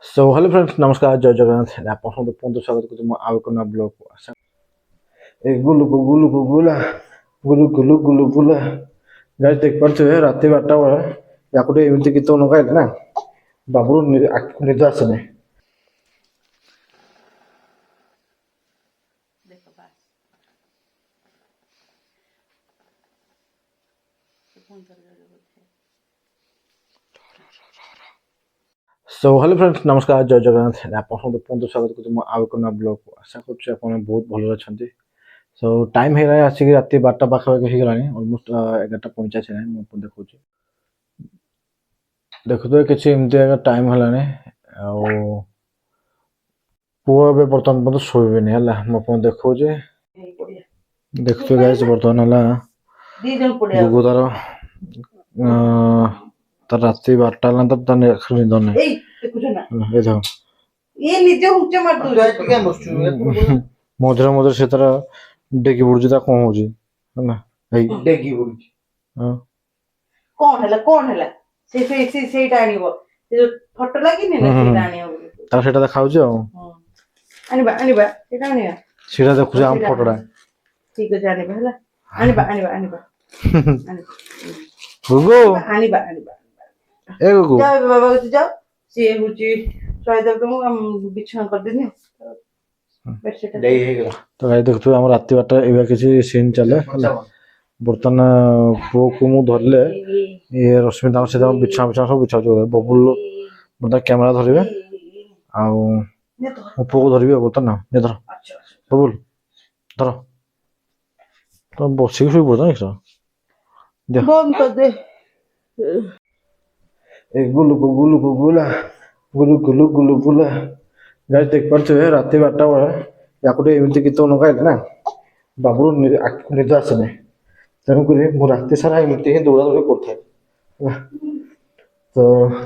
So hello friends नमस्कार जय जगन्नाथ ଆପଣ ସମସ୍ତଙ୍କୁ ପୁଣି ସ୍ୱାଗତ କରୁଛି ମୁଁ ଆଉ ଏକ ନୂଆ ବ୍ଲଗକୁ ଆଶା ଏ ଗୁଲୁ ଗୁଲୁ ଗୁଲା ଗୁଲୁ ଗୁଲୁ ଗୁଲୁ ଗୁଲା ଗାଇସ୍ ଦେଖିପାରୁଥିବେ ରାତି 12ଟା ବେଳେ ୟାକୁ ଟିକେ ଏମିତି ଗୀତ ଲଗାଇଲେ ନା ବାବୁରୁ ଆଖିକୁ ନିଦ ଆସେନି। देखो बस ये फोन कर रहे होते सो हेलो फ्रेंड्स नमस्कार जय जगन्नाथ ଆପଣ ସମସ୍ତଙ୍କୁ ପୁଣି ସ୍ୱାଗତ କରୁଛି ମୁଁ ଆଉ ଏକ ନୂଆ ବ୍ଲଗକୁ ଆଶା କରୁଛି ଆପଣ ବହୁତ ଭଲରେ ଅଛନ୍ତି। ସୋ ଟାଇମ୍ ହେଇଗଲାଣି ଆସିକି ରାତି 12ଟା ପାଖାପାଖି ହେଇଗଲାଣି ଅଲମୋଷ୍ଟ 11:45 ହେଲାଣି ମୁଁ ଆପଣ ଦେଖୁଛି ଦେଖୁଥିବେ କିଛି ଏମିତି ଆଜ୍ଞା ଟାଇମ୍ ହେଲାଣି ଆଉ ପୁଅ ଏବେ ବର୍ତ୍ତମାନ ପର୍ଯ୍ୟନ୍ତ ଶୋଇବେନି ହେଲା ମୁଁ ଆପଣ ଦେଖଉଛି हैं पड़िया ଦେଖୁଥିବେ ଗାଇସ୍ ବର୍ତ୍ତମାନ ହେଲା दी जन पड़िया ଗୁଗୁ ତାର ତାର ରାତି 12ଟା ହେଲାଣି ତ ତା ନିଦ ନାହିଁ ए देखो ना ଏ ଦେଖ ये निजे हुच्चे मार दो क्या बसछु ମଝିରେ ମଝିରେ ସେ ତାର ଡେକି ପଡୁଛି ତା କଣ ହଉଛି ହେଲା ଏଇ डेगी बुड़ी ହଁ कौन हैला से टाणीबो से जो फोटो लागी ने ना से टाणीबो ତାର ସେଇଟା ଦେଖାଉଛି ଆଉ आनिबा से टाणीबा ସେଇଟା ଦେଖୁଛି ଆମ ଫଟୋଟା ठीक है आनिबा हैला आनिबा ଗୁଗୁ आनिबा ଏ ଗୁଗୁ जाओ बाबा को जाओ से हुची ଶହେ ତୁମକୁ ବିଛଣା କରିଦେନି ବେଡସିଟ୍ ଦେଇ ହେଇଗଲା ତ ଗାଈ ଦେଖୁଥିବେ ଆମର ରାତି 12ଟା ଏଇଭଳିଆ କିଛି ସିନ୍ ଚାଲେ ହେଲା ବର୍ତ୍ତମାନ ପୁଅକୁ ମୁଁ ଧରିଲେ ଇଏ ରଶ୍ମି ତାଙ୍କ ସେ ତାଙ୍କ ବିଛଣା ବିଛଣା ସବୁ ବିଛାଉଛି ବବୁଲ ବର୍ତ୍ତମାନ କ୍ୟାମେରା ଧରିବେ ଆଉ ମୋ ପୁଅକୁ ଧରିବି ଆଉ ବର୍ତ୍ତମାନ ନେ ଧର ବବୁଲ ଧର ତ ବସିକି ଶୋଇ ପଡୁଛ ନା ବନ୍ଦ କରିଦେ ଏ ଗୁଲୁ ଗୁଲୁ ଗୁଲା ଗୁଲୁ ଗୁଲୁ ଗୁଲୁ ଗୁଲା ଗାଈ ଦେଖିପାରୁଥିବେ ରାତି 12ଟା ବେଳେ ୟାକୁ ଟିକେ ଏମିତି ଗୀତ ଲଗାଇଲେ ନା ବାବୁରୁ ଆଖିକୁ ନିଦ ଆସେନି ତେଣୁକରି ମୁଁ ରାତି ସାରା ଏମିତି ହିଁ ଦୌଡ଼ା ଦୌଡ଼ି କରୁଥାଏ ହେଲା ତ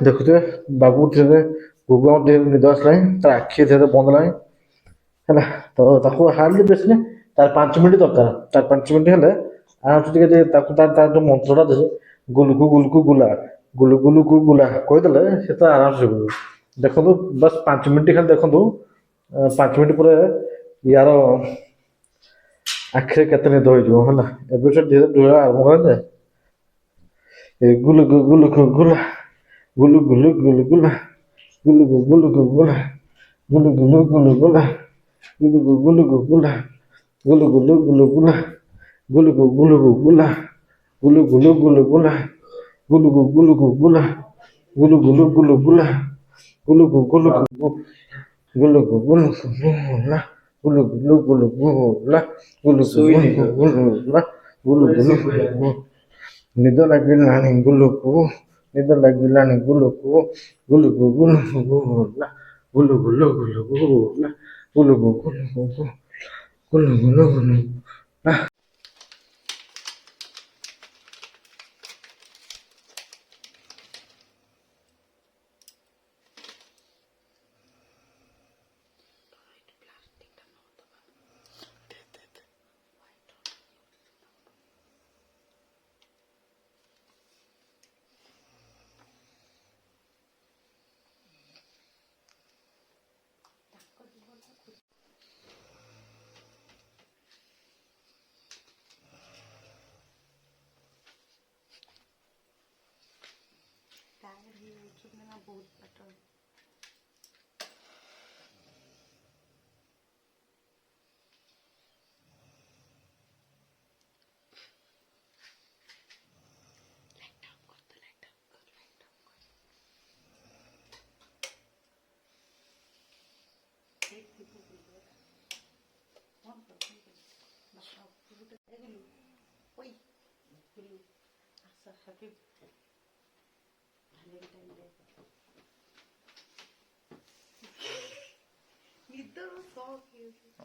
ଦେଖୁଥିବେ ବାବୁ ଧୀରେ ଗୁଗୁ ଆମ ଧୀରେ ନିଦ ଆସିଲାଣି ତା ଆଖି ଧୀରେ ବନ୍ଦ ହେଲାଣି ହେଲା ତ ତାକୁ ହାର୍ଡଲି ବେଶୀ ନାହିଁ 4-5 ମିନିଟ୍ ଦରକାର 4-5 ମିନିଟ୍ ହେଲେ ଆରାମସେ ଟିକେ ତାକୁ ତାର ଯୋଉ ମନ୍ତ୍ରଟା ଦେଲେ ଗୁଲୁକୁ ଗୁଲା ଗୁଲୁକୁ ଗୁଲା କହିଦେଲେ ସେ ତ ଆରାମସେ ଶୋଇପଡ଼ିବ ଦେଖନ୍ତୁ ବାସ୍ 5 ମିନିଟ୍ ଖାଲି ଦେଖନ୍ତୁ 5 ମିନିଟ୍ ପରେ ୟାର ଆଖିରେ କେତେ ନିଦ ହେଇଯିବ ହେଲା ଏବେ ସେ ଧୀରେ ଧୀରେ ଆରମ୍ଭ କରେ ଏ ଗୁଲୁକୁ ଗୁଲା ଗୁଲୁ ଗୁଲୁ ଗୁଲୁ ଗୁଲା ଗୁଲୁକୁ ଗୁଲା ଗୁଲୁ ଗୁଲୁ ଗୁଲୁ ଗୁଲା ଗୁଲୁକୁ ଗୁଲା ଗୁଲୁ ଗୁଲୁ ଗୁଲୁ ଗୁଲା ଗୁଲୁକୁ ଗୁଲା ଗୁଲୁ ଗୁଲୁ ଗୁଲୁ ଗୁଲା गुलुगु गुलुगु गुला गुलुगु गुलु गुला गुलुगु गुलुगु गुलुगु गुलुगु गुला गुलुगु गुलुगु गुला गुलुगु गुलुगु गुलुगु निद लागिलाଣି गुलुगु निद लागिलाଣି गुलुगु गुलुगु गुलुगु गुला गुलुगु गुलुगु गुला गुलुगु गुलुगु गुलुगु गुलुगु टायर ही चुकना बहुत बेटर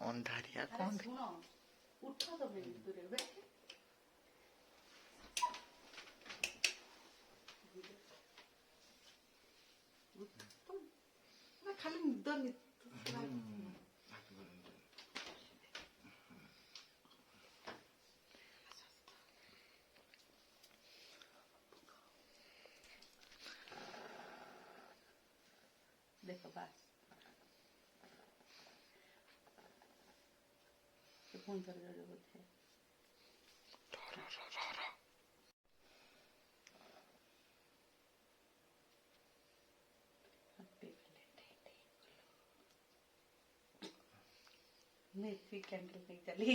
ଅନ୍ଧାରିଆ କଣ ଶୁଣ ଉଠ ତମେ ଦୂରେ ଖାଲି ନିଦ ଦେଖ ବାସ୍ ପୁଣି ଥରେ ଯୋଉ ବୋଧେ ନେଇଛି କ୍ୟାଣ୍ଡେଲ ନେଇ ଚାଲି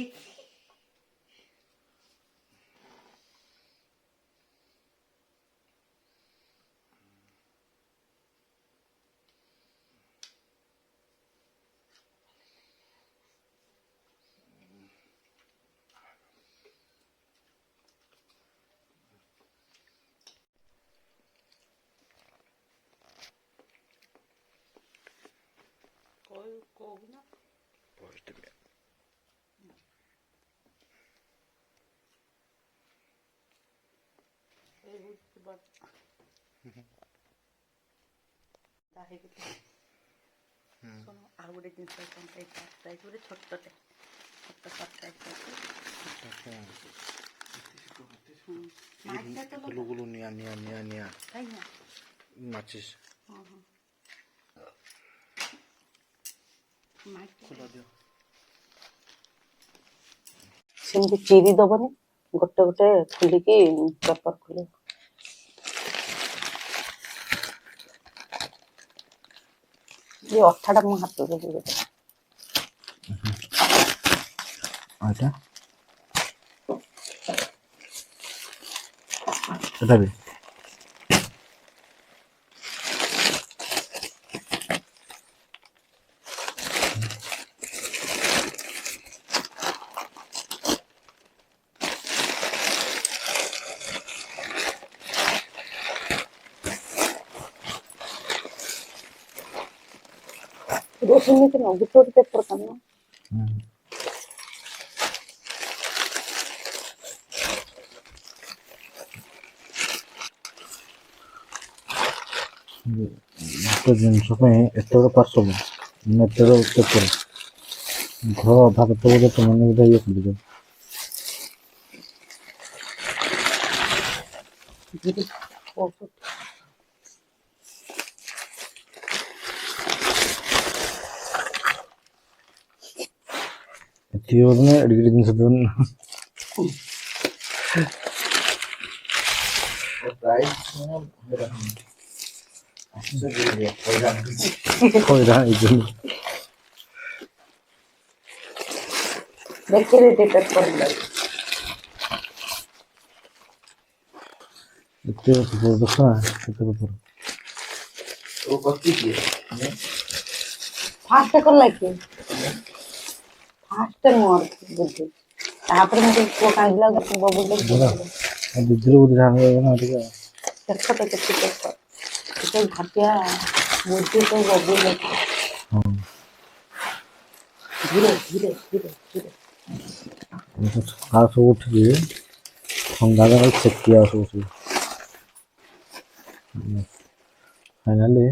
କହୁନା ଶୁଣ ଆଉ ଗୋଟେ ଜିନିଷ ସରପ୍ରାଇଜ ଗୋଟେ ଛୋଟଟେ ଛୋଟ ସରପ୍ରାଇଜ गुलु गुलु निया निया निया निया କାହିଁକି माचिस ହଁ ହଁ खोला दियो ସେମିତି ଚିରି ଦବନି ଗୋଟେ ଗୋଟେ ଖୋଲିକି ପେପର ଖୋଲିବ ये अठाटा मो हाथ रे दे आटा এটা भी रोशनी के ना गुटोर पेपर करना तो जिनस एत बड़ पार्सल एत पेपर घर अधा पेपर बोले तुमने बोधे ये खुद एने एडिट जिनस देखिए रे पेपर कर लग फास्ट कर लगे फास्ट मोर बुद्धि तापर मते को कांडला बबुल दीदी बोधे देखो तो किसी पेपर तो भाटिया बुद्धि तो बबुल धीरे धीरे धीरे धीरे सब उठिए ठंडा चेक किया सब फाइनाली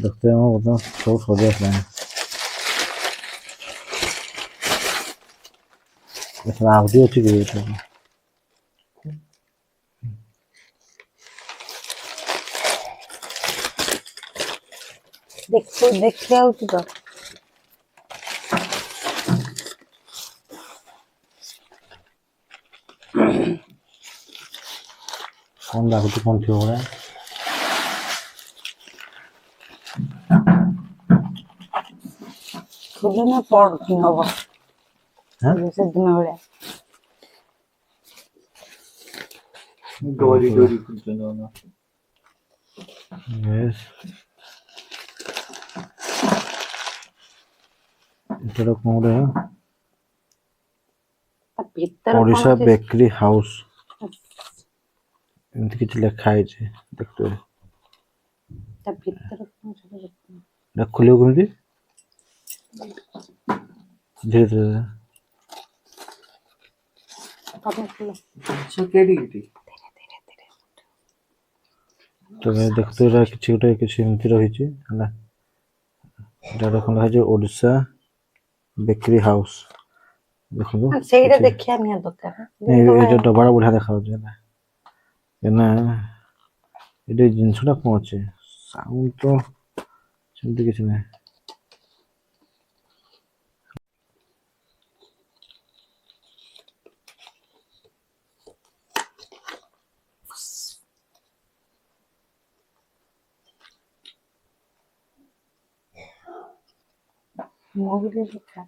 देखते हैं बोलते सब सजा आवधि अच्छी गई देखो देखिए आउची तो कौन लागुच कौन थी भाया खुद ना पड़ हवा हाँ जैसे दिन वाला डोरी डोरी कुछ ना यस इधर कौन है भीतर ओडिशा बेकरी हाउस एमती किछ लिखा है देखते भीतर खोलियो केमती धीरे धीरे अच्छा केडी केडी तो देखते किसी गोटे किसी एमती रही है कौन है ओडिशा बेकरी हाउस देखो ସେଇଟା ଦେଖିବା ନିହା ଦରକାର ये डबा बढ़िया देखा ये जिनसा कौन अच्छे साउंड तो ଏମିତି କିଛି ନାହିଁ। ମୁଁ ବି ଟିକେ ଖା।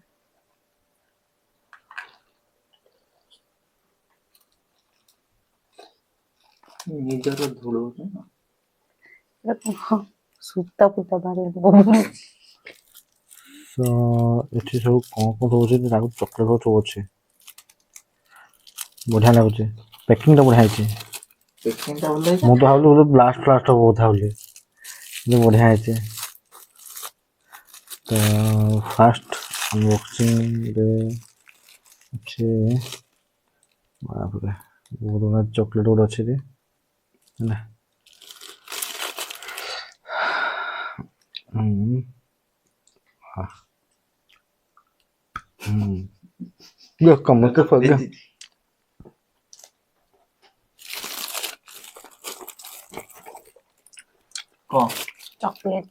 ନିଜର ଧୂଳ ନା ସୂତା ଫୁତା ବାହାରିବ। ତ ଏଠି ସବୁ କ'ଣ କ'ଣ ସବୁ ଅଛି ଲାଗୁଛି ଚକୋଲେଟ୍ ସବୁ ଅଛି। ବଢ଼ିଆ ଲାଗୁଛି, ପ୍ୟାକିଂଟା ବଢ଼ିଆ ହେଇଛି। ପେକିଂଟା ଭଲ ହେଇଛି। ମୁଁ ତ ଭାବିଲି ବୋଧେ ଲାଷ୍ଟ ହବ ବୋଧେ ଭାବିଲି, କିନ୍ତୁ ବଢ଼ିଆ ହେଇଛି। ତ ଫାର୍ଷ୍ଟ ଅନବକ୍ସିଂରେ ଅଛି ବାପରେ ବହୁତ ଗୁଡ଼ା ଚକୋଲେଟ୍ ଗୋଟେ ଅଛି ଏଠି ହେଲା। କମଲ के फग गया कौन चॉकलेट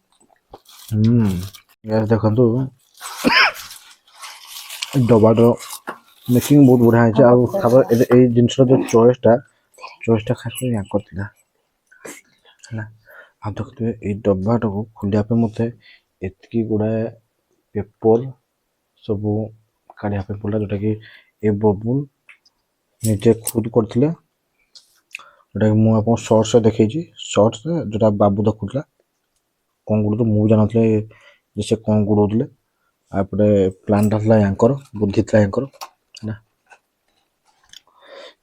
यार देखंतु डबाटर मेकिंग बहुत बढ़िया है आ खाबर ए जिनस जो चॉइसटा खास या करथिला हैला आ देखते ए डब्बाटा को खुलिया पे मते एतकी गुडा पेपर सब काढ़िया पे पड़ा जोटा कि ए बबुल निजे खुद करथिले जोटा कि मु आपन शॉर्ट्स देखै छी शॉर्ट्स जोटा बाबू देखुतला कोन गुड तो मु जानथले जैसे कोन गुडोदले आपरे प्लान रहला यांकर बुद्धि था यांकर ना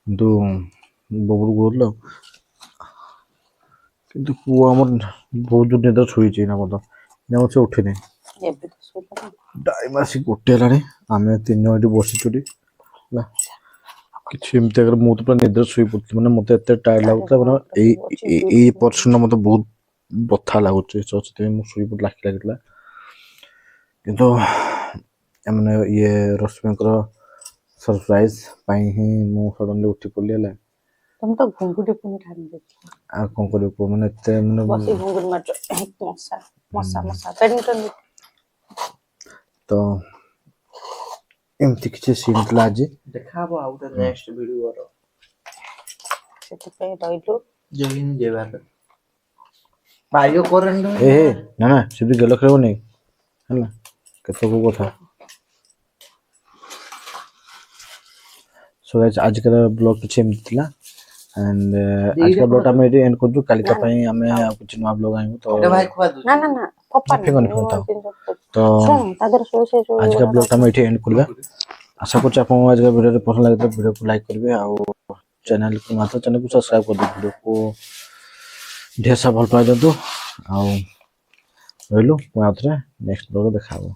किंतु बबुल गुडलो किंतु पुआ हमर बहुत दूर निद छुई छी ना मत ना से उठिने ଏବେ ତ ଶୋଇଲା। टाइम आसी गोटे लाने आमे तीन जण एठी बसी चुडी ना କିଛି ଏମିତି ଆଗରେ ମୁଁ ତ ପୁରା ନିଦ ଶୋଇ ପଡୁଥିଲି ମାନେ ମତେ ଏତେ ଟାୟାର୍ଡ ଲାଗୁଥିଲା ମାନେ ଏଇ ପର୍ସନ ମତେ ବହୁତ ବଥା ଲାଗୁଛି ସେଥିପାଇଁ ମୁଁ ଶୋଇ ପଡି ଲାଗିଥିଲା କିନ୍ତୁ ମାନେ ଇଏ ରଶ୍ମିଙ୍କର ସରପ୍ରାଇଜ ପାଇଁ ହିଁ ମୁଁ ସଡନଲି ଉଠି ପଡିଲି ହେଲା। ତମେ ତ ଘୁଙ୍ଗୁଟି ପୁଣି ଠାଣି ଦେଇଛ। ଆଉ କ'ଣ କରିବୁ ମାନେ ଏତେ ମାନେ ବସି ଘୁଙ୍ଗୁଟି ମାରୁଛ ମଶା ମଶା ମଶା ବ୍ୟାଡମିଣ୍ଟନ ତ ଏମିତି କିଛି ସିନ୍ ଥିଲା ଆଜି ଦେଖାବ ଆଉ ଗୋଟେ ନେକ୍ସଟ ଭିଡିଓର ସେଥିପାଇଁ ରହିଲୁ ଜୟ ହିନ୍ଦ ଜୟ ଭାରତ ବାୟୁ କରେଣ୍ଟ ଏ ନା ନା ସେଠି ଗେଲ ଖେଳିବନି ହେଲା କେତେ କୋଉ କଥା। सो गाइस आज का ब्लॉग कुछ एमती थिला एंड आज का ब्लॉग हमें एंड कर दु कालिका पई हमें कुछ नवा ब्लॉग आइबो तो भाई खुआ दो ना ना ना पप्पा फेंकनी तो सुन तादर सो से जो आज का ब्लॉग हमें एंड करबा आशा करछ आपन आज का वीडियो पसंद लागे तो वीडियो को लाइक करबे और चैनल को मात्र चैनल को सब्सक्राइब कर दो वीडियो को ढेर सा भल पाइ दो आ रहलो मात्र नेक्स्ट ब्लॉग देखाबो।